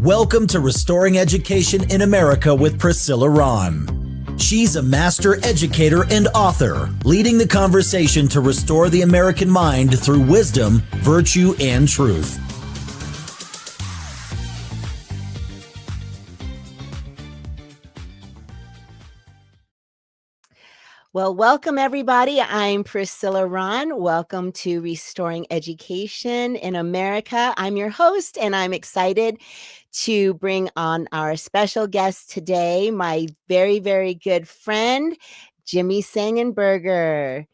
Welcome to Restoring Education in America with Priscilla Rahn. She's a master educator and author, leading the conversation to restore the American mind through wisdom, virtue, and truth. Well, welcome everybody. I'm Priscilla Rahn. Welcome to Restoring Education in America. I'm your host, and I'm excited to bring on our special guest today, my very, very good friend, Jimmy Sengenberger.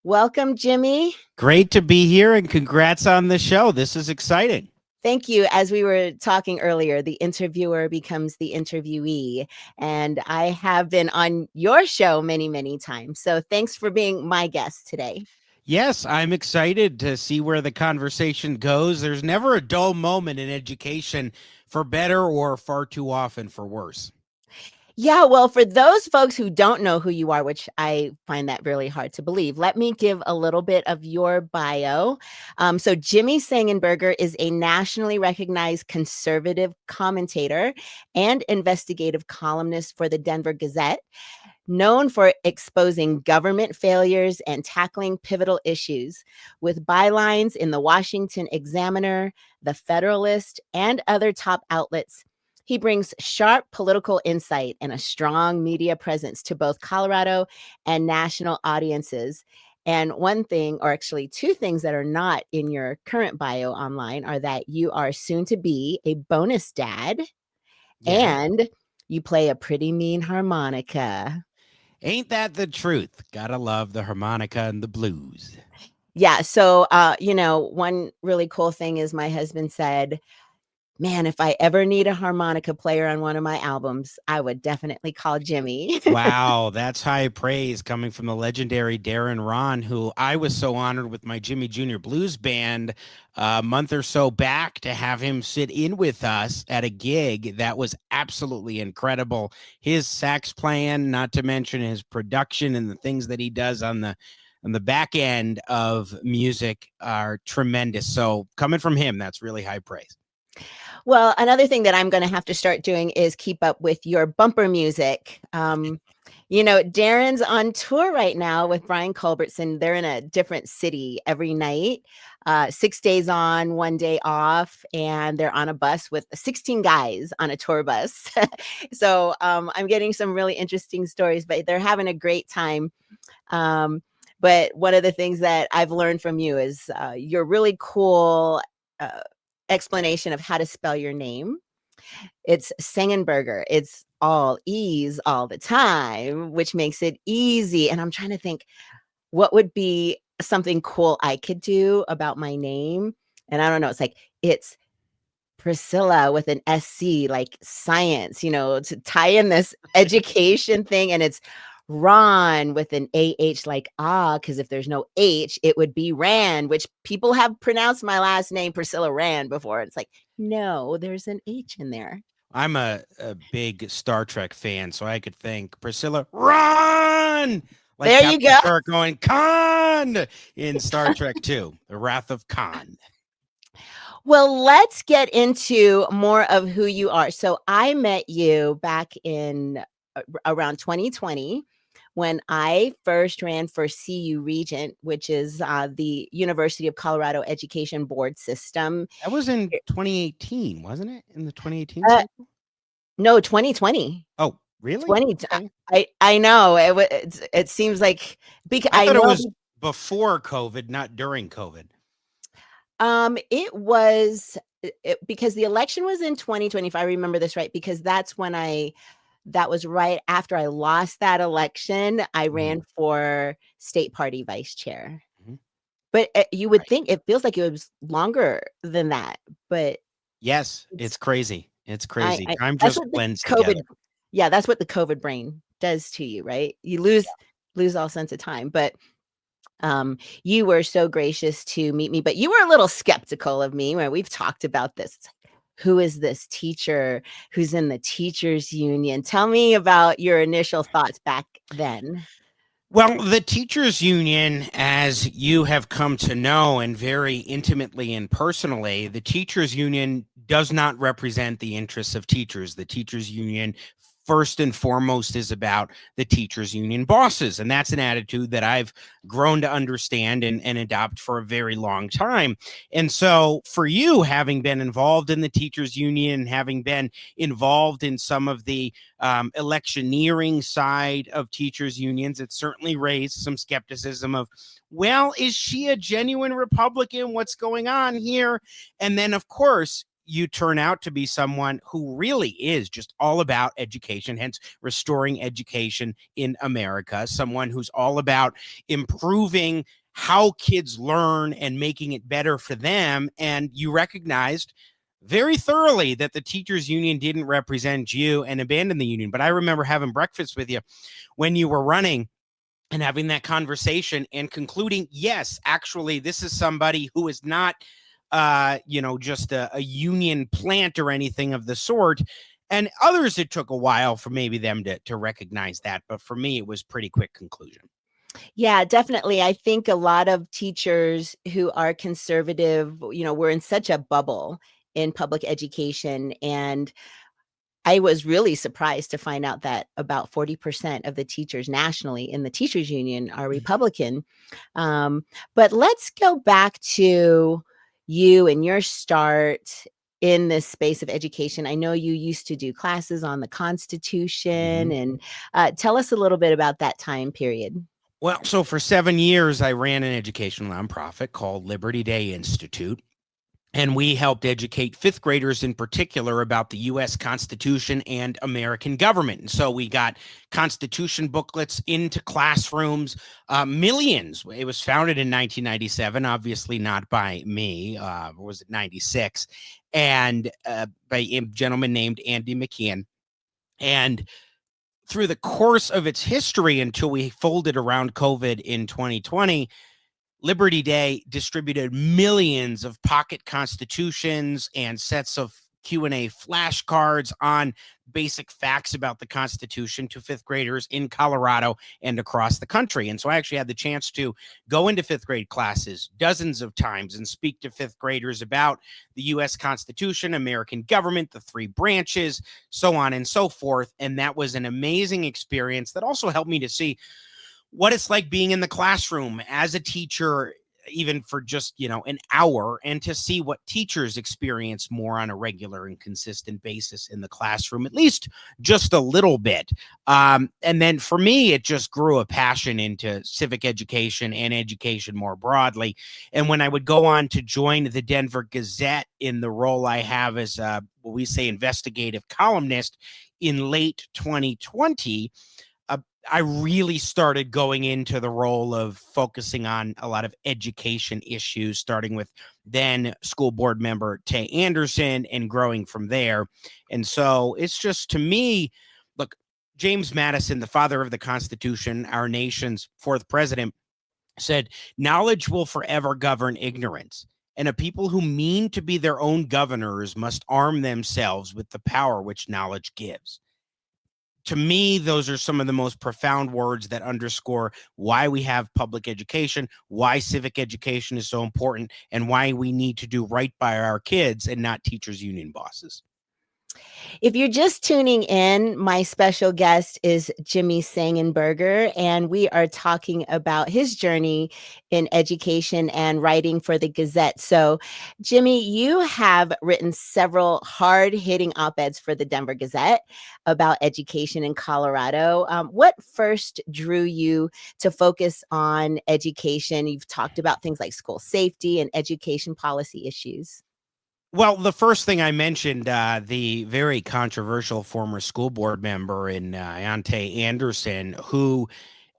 Welcome, Jimmy. Great to be here, and congrats on the show. This is exciting. Thank you. As we were talking earlier, the interviewer becomes the interviewee. And I have been on your show many, many times. So thanks for being my guest today. Yes, I'm excited to see where the conversation goes. There's never a dull moment in education, for better or far too often for worse. Yeah, well, for those folks who don't know who you are, which I find that really hard to believe, let me give a little bit of your bio. So Jimmy Sengenberger is a nationally recognized conservative commentator and investigative columnist for the Denver Gazette, known for exposing government failures and tackling pivotal issues, with bylines in the Washington Examiner, the Federalist, and other top outlets. He brings sharp political insight and a strong media presence to both Colorado and national audiences. And one thing, or actually two things that are not in your current bio online, are that you are soon to be a bonus dad, and you play a pretty mean harmonica. Ain't that the truth? Gotta love the harmonica and the blues. Yeah. So, one really cool thing is my husband said, man, if I ever need a harmonica player on one of my albums, I would definitely call Jimmy. Wow, that's high praise coming from the legendary Darren Ron, who I was so honored with my Jimmy Jr. Blues Band a month or so back to have him sit in with us at a gig. That was absolutely incredible. His sax playing, not to mention his production and the things that he does on the back end of music, are tremendous. So coming from him, that's really high praise. Well, another thing that I'm going to have to start doing is keep up with your bumper music. Darren's on tour right now with Brian Culbertson. They're in a different city every night, 6 days on, 1 day off, and they're on a bus with 16 guys on a tour bus. So I'm getting some really interesting stories, but they're having a great time. But one of the things that I've learned from you is your really cool explanation of how to spell your name. It's Sengenberger. It's all E's all the time, which makes it easy. And I'm trying to think what would be something cool I could do about my name. And I don't know. It's Priscilla with an SC, like science, to tie in this education thing. And it's Ron with an AH, like because if there's no H, it would be Rand, which people have pronounced my last name Priscilla Rand before. It's like, no, there's an H in there. I'm a big Star Trek fan, so I could think Priscilla Rahn, like there Captain you go. Kirk going Khan in Star Trek 2, The Wrath of Khan. Well, let's get into more of who you are. So I met you back in around 2020 when I first ran for CU Regent, which is the University of Colorado Education Board system. That was in 2018, wasn't it? In the 2018 cycle? No, 2020. Oh, really? 2020. Okay. I know it seems like because I thought it was before COVID, not during COVID. It was because the election was in 2020, if I remember this right, because that's when that was right after I lost that election. I ran for state party vice chair. Mm-hmm. But you would think it feels like it was longer than that. But yes, it's crazy. It's crazy. Time just blends together. Yeah, that's what the COVID brain does to you, right? You lose all sense of time. But you were so gracious to meet me, but you were a little skeptical of me when we've talked about this. Who is this teacher who's in the teachers union? Tell me about your initial thoughts back then. Well, the teachers union, as you have come to know and very intimately and personally, the teachers union does not represent the interests of teachers. The teachers union, first and foremost, is about the teachers union bosses. And that's an attitude that I've grown to understand and adopt for a very long time. And so for you, having been involved in the teachers union, having been involved in some of the electioneering side of teachers unions, it certainly raised some skepticism of, well, is she a genuine Republican? What's going on here? And then, of course, you turn out to be someone who really is just all about education, hence restoring education in America, someone who's all about improving how kids learn and making it better for them. And you recognized very thoroughly that the teachers union didn't represent you and abandoned the union. But I remember having breakfast with you when you were running and having that conversation and concluding, yes, actually, this is somebody who is not just a union plant or anything of the sort. And others, it took a while for maybe them to recognize that. But for me, it was pretty quick conclusion. Yeah, definitely. I think a lot of teachers who are conservative, we're in such a bubble in public education. And I was really surprised to find out that about 40% of the teachers nationally in the teachers union are Republican. But let's go back to you and your start in this space of education. I know you used to do classes on the Constitution, and tell us a little bit about that time period. Well, so for 7 years, I ran an educational nonprofit called Liberty Day Institute. And we helped educate fifth graders in particular about the U.S. Constitution and American government. And so we got Constitution booklets into classrooms, millions. It was founded in 1997, obviously not by me, or was it 96, and by a gentleman named Andy McKeon. And through the course of its history, until we folded around COVID in 2020, Liberty Day distributed millions of pocket constitutions and sets of Q&A flashcards on basic facts about the Constitution to fifth graders in Colorado and across the country. And so I actually had the chance to go into fifth grade classes dozens of times and speak to fifth graders about the U.S. Constitution, American government, the three branches, so on and so forth. And that was an amazing experience that also helped me to see what it's like being in the classroom as a teacher, even for just, an hour, and to see what teachers experience more on a regular and consistent basis in the classroom, at least just a little bit. And then for me, it just grew a passion into civic education and education more broadly. And when I would go on to join the Denver Gazette in the role I have as what we say investigative columnist in late 2020, I really started going into the role of focusing on a lot of education issues, starting with then school board member Tay Anderson and growing from there. And so it's just, to me, look, James Madison, the father of the Constitution, our nation's fourth president, said, knowledge will forever govern ignorance. And a people who mean to be their own governors must arm themselves with the power which knowledge gives. To me, those are some of the most profound words that underscore why we have public education, why civic education is so important, and why we need to do right by our kids and not teachers union bosses. If you're just tuning in, my special guest is Jimmy Sengenberger, and we are talking about his journey in education and writing for the Gazette. So, Jimmy, you have written several hard-hitting op-eds for the Denver Gazette about education in Colorado. What first drew you to focus on education? You've talked about things like school safety and education policy issues. Well, the first thing I mentioned, the very controversial former school board member in Tay Anderson, who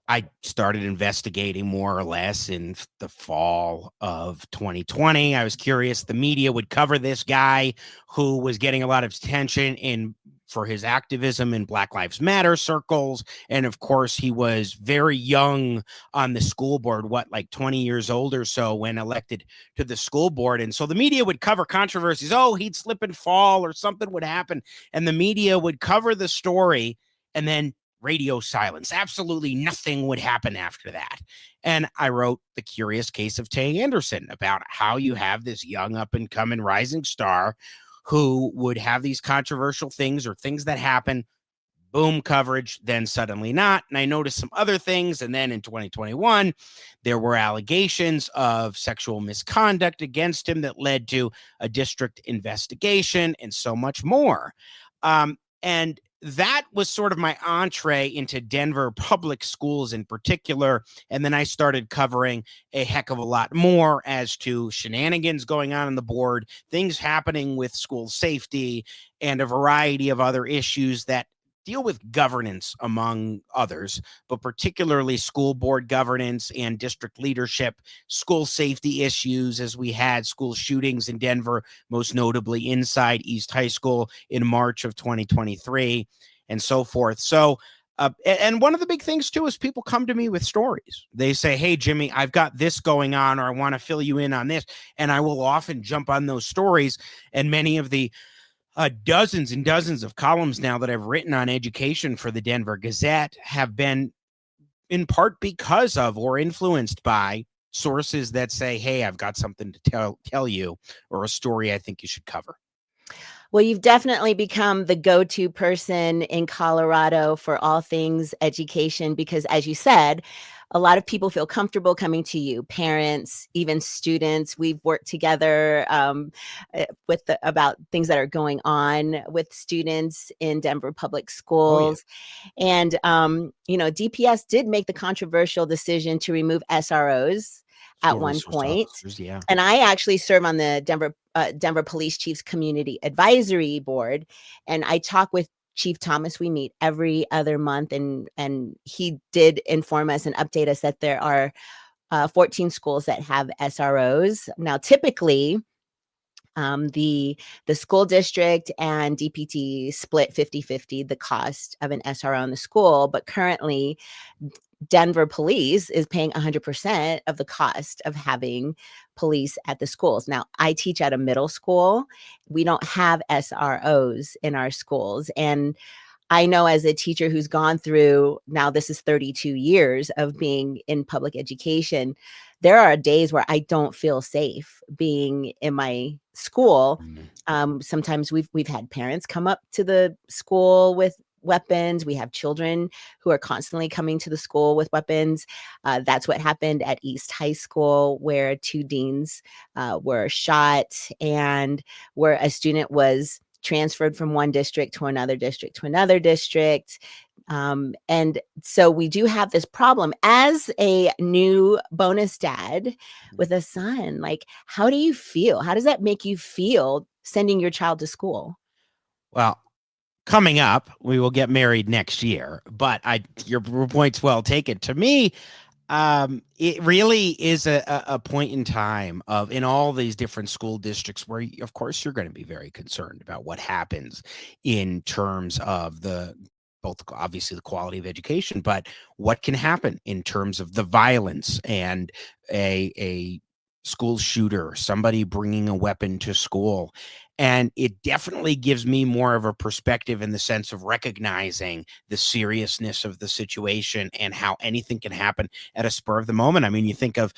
I started investigating more or less in the fall of 2020. I was curious. The media would cover this guy who was getting a lot of attention for his activism in Black Lives Matter circles. And of course, he was very young on the school board, like 20 years old or so when elected to the school board. And so the media would cover controversies. Oh, he'd slip and fall or something would happen. And the media would cover the story and then radio silence. Absolutely nothing would happen after that. And I wrote The Curious Case of Tay Anderson about how you have this young up and coming rising star who would have these controversial things or things that happen, boom, coverage, then suddenly not. And I noticed some other things. And then in 2021, there were allegations of sexual misconduct against him that led to a district investigation and so much more. And that was sort of my entree into Denver public schools in particular. And then I started covering a heck of a lot more as to shenanigans going on the board, things happening with school safety, and a variety of other issues that deal with governance, among others, but particularly school board governance and district leadership, school safety issues, as we had school shootings in Denver, most notably inside East High School in March of 2023, and so forth. So, and one of the big things too is people come to me with stories. They say, "Hey, Jimmy, I've got this going on, or I want to fill you in on this," and I will often jump on those stories. And many of the dozens and dozens of columns now that I've written on education for the Denver Gazette have been in part because of or influenced by sources that say, "Hey, I've got something to tell you, or a story I think you should cover." Well, you've definitely become the go-to person in Colorado for all things education because, as you said, a lot of people feel comfortable coming to you, parents, even students. We've worked together about things that are going on with students in Denver public schools. And, DPS did make the controversial decision to remove SROs at one point. Yeah. And I actually serve on the Denver Police Chiefs Community Advisory Board, and I talk with Chief Thomas. We meet every other month, and he did inform us and update us that there are 14 schools that have SROs. Now, typically, the school district and DPT split 50-50 the cost of an SRO in the school, but currently Denver police is paying 100% of the cost of having police at the schools. Now, I teach at a middle school. We don't have SROs in our schools. And I know as a teacher who's gone through, now this is 32 years of being in public education, there are days where I don't feel safe being in my school. Sometimes we've had parents come up to the school with weapons. We have children who are constantly coming to the school with weapons. That's what happened at East High School, where 2 deans were shot, and where a student was transferred from one district to another district to another district. And so we do have this problem. As a new bonus dad with a son, like, how do you feel? How does that make you feel sending your child to school? Well, coming up, we will get married next year, but your point's well taken. To me, it really is a point in time in all these different school districts where, of course, you're going to be very concerned about what happens in terms of both obviously the quality of education, but what can happen in terms of the violence and a school shooter, somebody bringing a weapon to school. And it definitely gives me more of a perspective in the sense of recognizing the seriousness of the situation and how anything can happen at a spur of the moment. I mean, you think of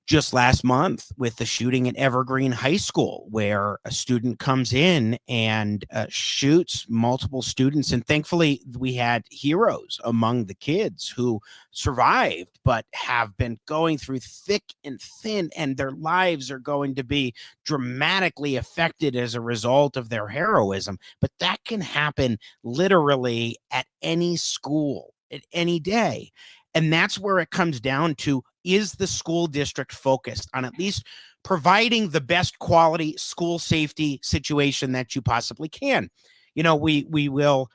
just last month with the shooting at Evergreen High School, where a student comes in and shoots multiple students. And thankfully, we had heroes among the kids who survived, but have been going through thick and thin, and their lives are going to be dramatically affected as a result of their heroism. But that can happen literally at any school, at any day. And that's where it comes down to, is the school district focused on at least providing the best quality school safety situation that you possibly can? We will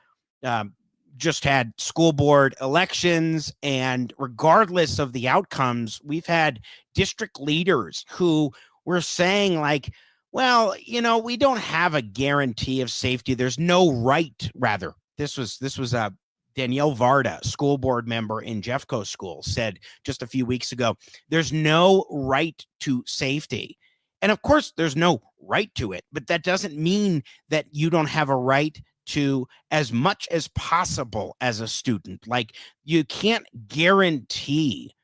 just had school board elections, and regardless of the outcomes, we've had district leaders who were saying, like, well, we don't have a guarantee of safety. There's no right, rather. This was a Danielle Varda, school board member in Jeffco School, said just a few weeks ago, there's no right to safety. And of course, there's no right to it, but that doesn't mean that you don't have a right to as much as possible as a student. Like, you can't guarantee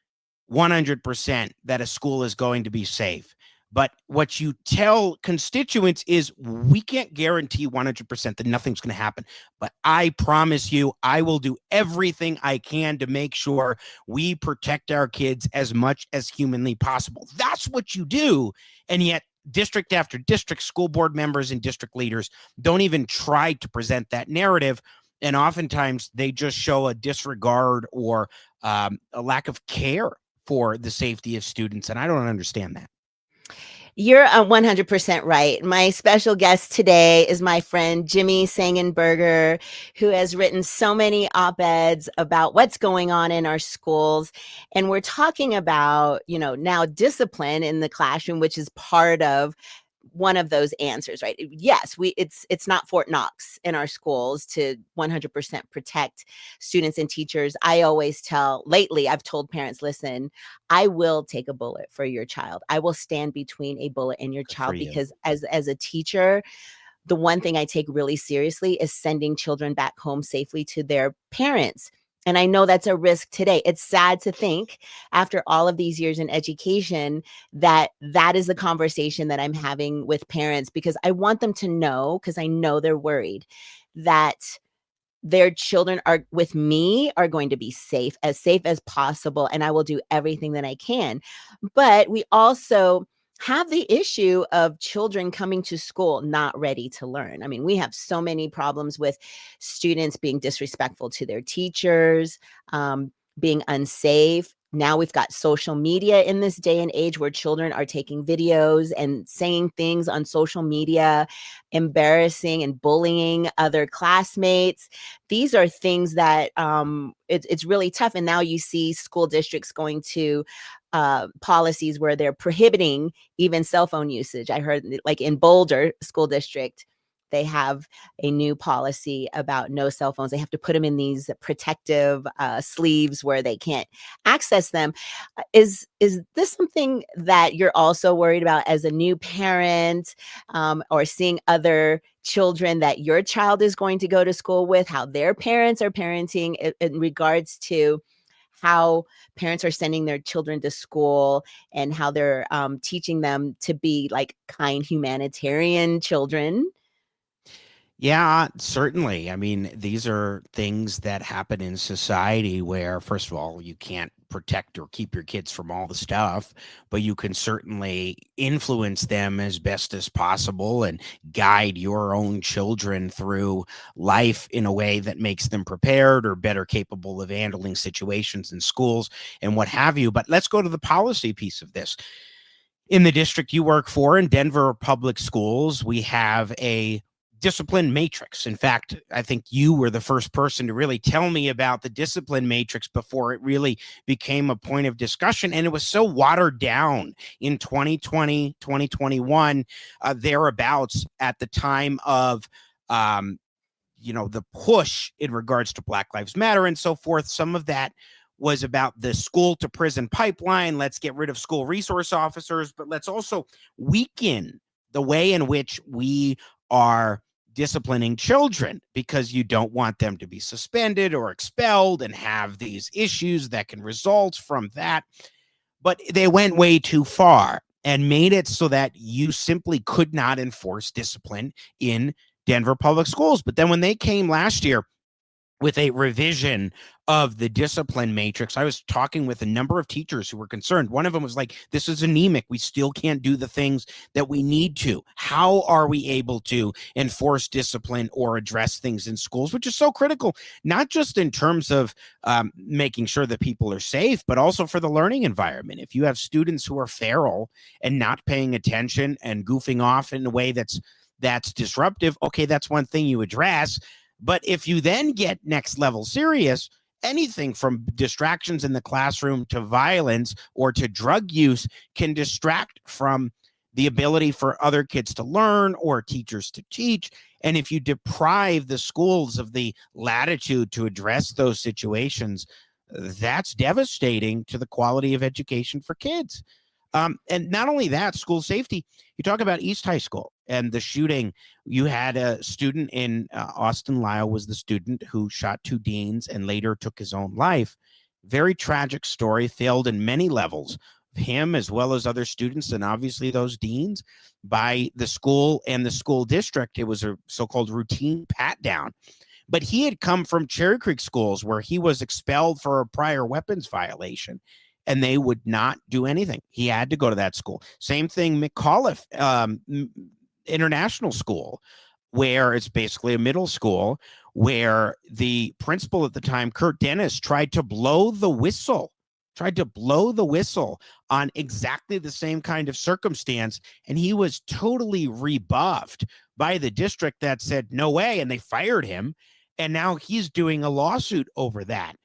100% that a school is going to be safe. But what you tell constituents is, we can't guarantee 100% that nothing's going to happen. But I promise you, I will do everything I can to make sure we protect our kids as much as humanly possible. That's what you do. And yet, district after district, school board members and district leaders don't even try to present that narrative. And oftentimes they just show a disregard or a lack of care for the safety of students. And I don't understand that. You're 100% right. My special guest today is my friend Jimmy Sengenberger, who has written so many op-eds about what's going on in our schools. And we're talking about, now discipline in the classroom, which is part of one of those answers, right? Yes, it's not Fort Knox in our schools to 100% protect students and teachers. I always lately I've told parents, listen, I will take a bullet for your child. I will stand between a bullet and your Good for child, you. because as a teacher, the one thing I take really seriously is sending children back home safely to their parents. And I know that's a risk today. It's sad to think, after all of these years in education, that is the conversation that I'm having with parents, because I want them to know, because I know they're worried, that their children are with me are going to be safe as possible. And I will do everything that I can. But we also have the issue of children coming to school not ready to learn. I mean, we have so many problems with students being disrespectful to their teachers, being unsafe. Now we've got social media in this day and age, where children are taking videos and saying things on social media, embarrassing and bullying other classmates. These are things that it's really tough. And now you see school districts going to policies where they're prohibiting even cell phone usage. I heard, like in Boulder School District, they have a new policy about no cell phones. They have to put them in these protective sleeves where they can't access them. Is this something that you're also worried about as a new parent, or seeing other children that your child is going to go to school with, how their parents are parenting in regards to how parents are sending their children to school, and how they're teaching them to be like kind humanitarian children? Yeah, certainly. I mean, these are things that happen in society where, first of all, you can't protect or keep your kids from all the stuff, but you can certainly influence them as best as possible and guide your own children through life in a way that makes them prepared or better capable of handling situations in schools and what have you. But let's go to the policy piece of this. In the district you work for, in Denver Public Schools, we have a discipline matrix. In fact, I think you were the first person to really tell me about the discipline matrix before it really became a point of discussion. And it was so watered down in 2020, 2021, thereabouts, at the time of, the push in regards to Black Lives Matter and so forth. Some of that was about the school to prison pipeline. Let's get rid of school resource officers, but let's also weaken the way in which we are disciplining children, because you don't want them to be suspended or expelled and have these issues that can result from that. But they went way too far and made it so that you simply could not enforce discipline in Denver Public Schools. But then when they came last year with a revision of the discipline matrix, I was talking with a number of teachers who were concerned. One of them was like, this is anemic. We still can't do the things that we need to. How are we able to enforce discipline or address things in schools, which is so critical, not just in terms of making sure that people are safe, but also for the learning environment. If you have students who are feral and not paying attention and goofing off in a way that's disruptive, okay, that's one thing you address. But if you then get next level serious, anything from distractions in the classroom to violence or to drug use can distract from the ability for other kids to learn or teachers to teach. And if you deprive the schools of the latitude to address those situations, that's devastating to the quality of education for kids. And not only that, school safety. You talk about East High School and the shooting. You had a student in Austin Lyle was the student who shot two deans and later took his own life. Very tragic story, failed in many levels. him as well as other students and obviously those deans by the school and the school district. It was a so-called routine pat down. But he had come from Cherry Creek schools where he was expelled for a prior weapons violation, and they would not do anything. He had to go to that school. Same thing, McAuliffe International School, where it's basically a middle school, where the principal at the time, Kurt Dennis, tried to blow the whistle on exactly the same kind of circumstance. And he was totally rebuffed by the district that said, no way. And they fired him. And now he's doing a lawsuit over that.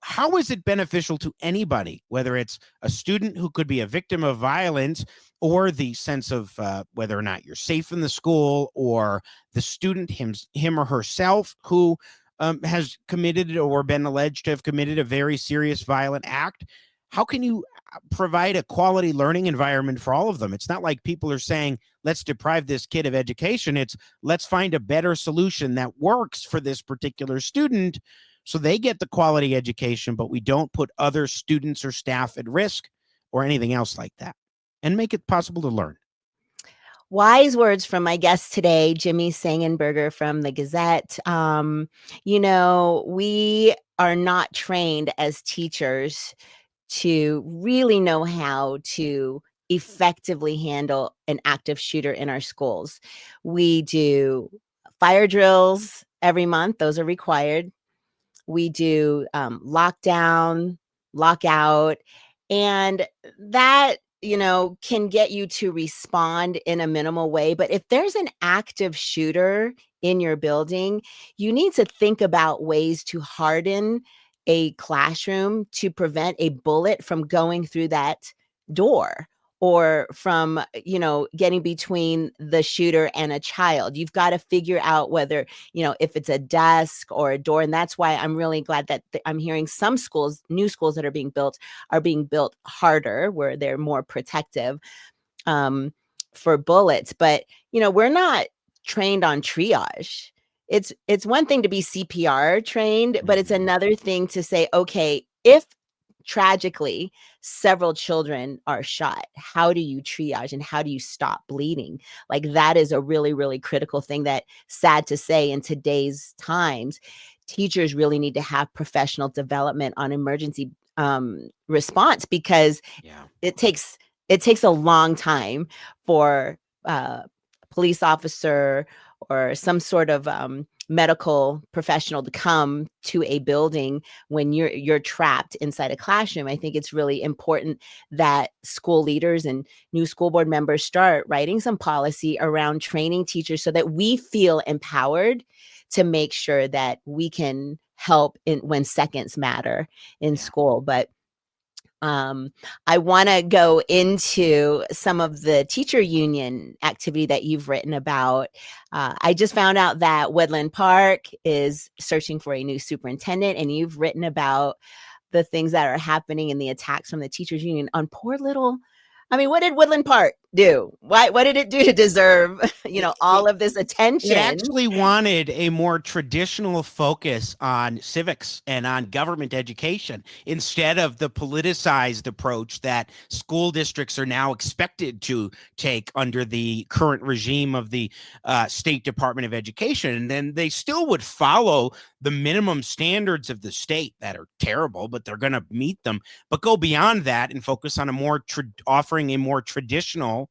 How is it beneficial to anybody, whether it's a student who could be a victim of violence, or the sense of whether or not you're safe in the school, or the student him or herself who has committed or been alleged to have committed a very serious violent act? How can you provide a quality learning environment for all of them? It's not like people are saying, let's deprive this kid of education. It's let's find a better solution that works for this particular student so they get the quality education, but we don't put other students or staff at risk or anything else like that, and make it possible to learn. Wise words from my guest today, Jimmy Sengenberger from the Gazette. We are not trained as teachers to really know how to effectively handle an active shooter in our schools. We do fire drills every month. Those are required. We do lockdown, lockout, and that can get you to respond in a minimal way. But if there's an active shooter in your building, you need to think about ways to harden a classroom to prevent a bullet from going through that door, or from getting between the shooter and a child. You've got to figure out whether if it's a desk or a door. And that's why I'm really glad that I'm hearing some schools, new schools that are being built harder, where they're more protective for bullets. But we're not trained on triage. It's one thing to be CPR trained, but it's another thing to say, okay, if tragically several children are shot, how do you triage and how do you stop bleeding? Like, that is a really, really critical thing that, sad to say, in today's times, teachers really need to have professional development on emergency response, because it takes a long time for a police officer or some sort of medical professional to come to a building when you're trapped inside a classroom. I think it's really important that school leaders and new school board members start writing some policy around training teachers so that we feel empowered to make sure that we can help when seconds matter in school. But I want to go into some of the teacher union activity that you've written about. I just found out that Woodland Park is searching for a new superintendent, and you've written about the things that are happening in the attacks from the teachers union on poor little. What did Woodland Park do? What did it do to deserve, all of this attention? It actually wanted a more traditional focus on civics and on government education, instead of the politicized approach that school districts are now expected to take under the current regime of the State Department of Education. And then they still would follow the minimum standards of the state that are terrible, but they're going to meet them, but go beyond that and focus on offering a more traditional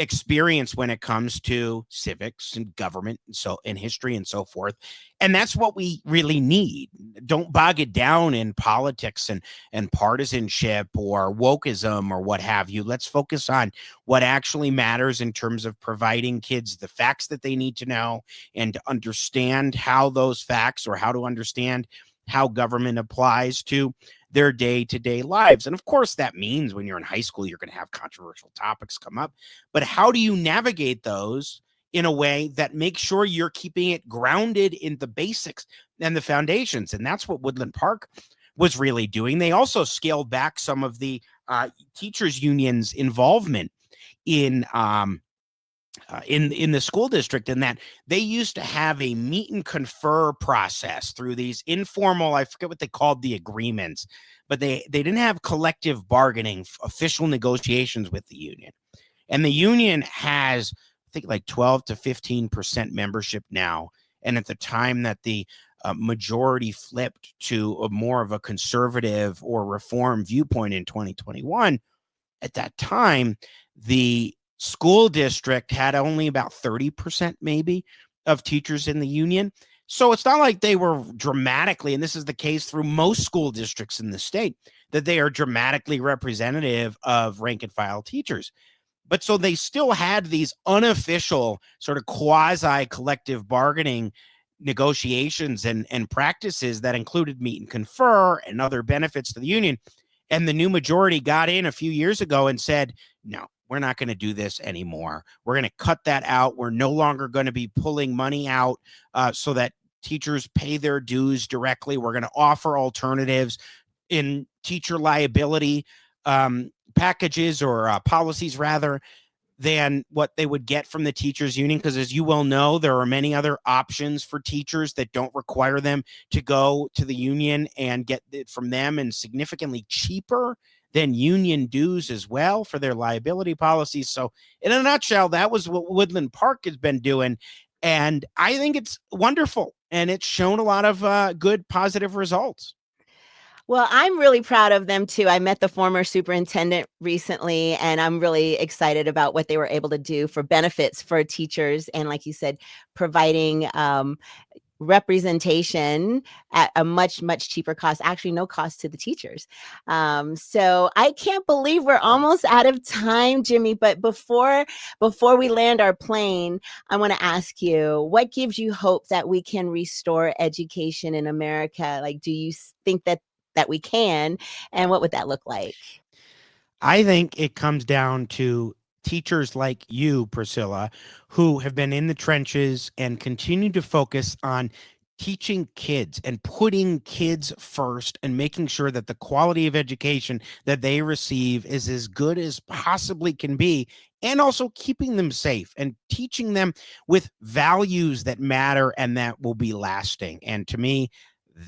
experience when it comes to civics and government and history and so forth. And that's what we really need. Don't bog it down in politics and partisanship or wokeism or what have you. Let's focus on what actually matters in terms of providing kids the facts that they need to know, and to understand how those facts, or how to understand how government applies to their day-to-day lives. And of course, that means when you're in high school, you're going to have controversial topics come up. But how do you navigate those in a way that makes sure you're keeping it grounded in the basics and the foundations? And that's what Woodland Park was really doing. They also scaled back some of the teachers unions' involvement in in the school district, in that they used to have a meet and confer process through these informal, I forget what they called the agreements, but they didn't have collective bargaining, official negotiations with the union. And the union has, I think, like 12 to 15% membership now. And at the time that the majority flipped to a more of a conservative or reform viewpoint in 2021, at that time, the school district had only about 30% maybe of teachers in the union. So it's not like they were dramatically, and this is the case through most school districts in the state, that they are dramatically representative of rank and file teachers. But so they still had these unofficial sort of quasi collective bargaining negotiations and practices that included meet and confer and other benefits to the union. And the new majority got in a few years ago and said, no, we're not going to do this anymore. We're going to cut that out. We're no longer going to be pulling money out so that teachers pay their dues directly. We're going to offer alternatives in teacher liability packages or policies rather than what they would get from the teachers union. Because as you well know, there are many other options for teachers that don't require them to go to the union and get it from them, and significantly cheaper than union dues as well for their liability policies. So in a nutshell, that was what Woodland Park has been doing. And I think it's wonderful. And it's shown a lot of good, positive results. Well, I'm really proud of them too. I met the former superintendent recently, and I'm really excited about what they were able to do for benefits for teachers. And like you said, providing representation at a much, much cheaper cost, actually no cost to the teachers. So I can't believe we're almost out of time, Jimmy. But before we land our plane, I want to ask you, what gives you hope that we can restore education in America? Like, do you think that we can, and what would that look like? I think it comes down to teachers like you, Priscilla, who have been in the trenches and continue to focus on teaching kids and putting kids first and making sure that the quality of education that they receive is as good as possibly can be, and also keeping them safe and teaching them with values that matter and that will be lasting. And to me,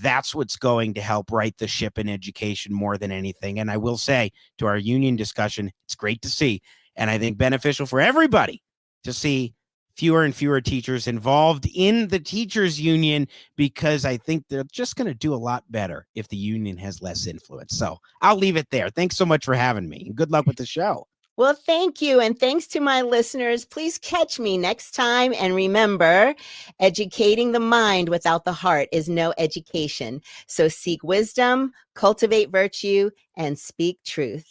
that's what's going to help right the ship in education more than anything. And I will say, to our union discussion, it's great to see, and I think beneficial for everybody to see fewer and fewer teachers involved in the teachers union, because I think they're just going to do a lot better if the union has less influence. So I'll leave it there. Thanks so much for having me, and good luck with the show. Well, thank you. And thanks to my listeners. Please catch me next time. And remember, educating the mind without the heart is no education. So seek wisdom, cultivate virtue, and speak truth.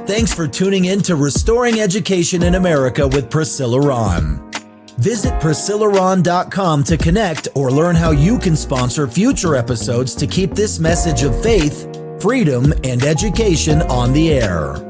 Thanks for tuning in to Restoring Education in America with Priscilla Rahn. Visit PriscillaRahn.com to connect or learn how you can sponsor future episodes to keep this message of faith, freedom, and education on the air.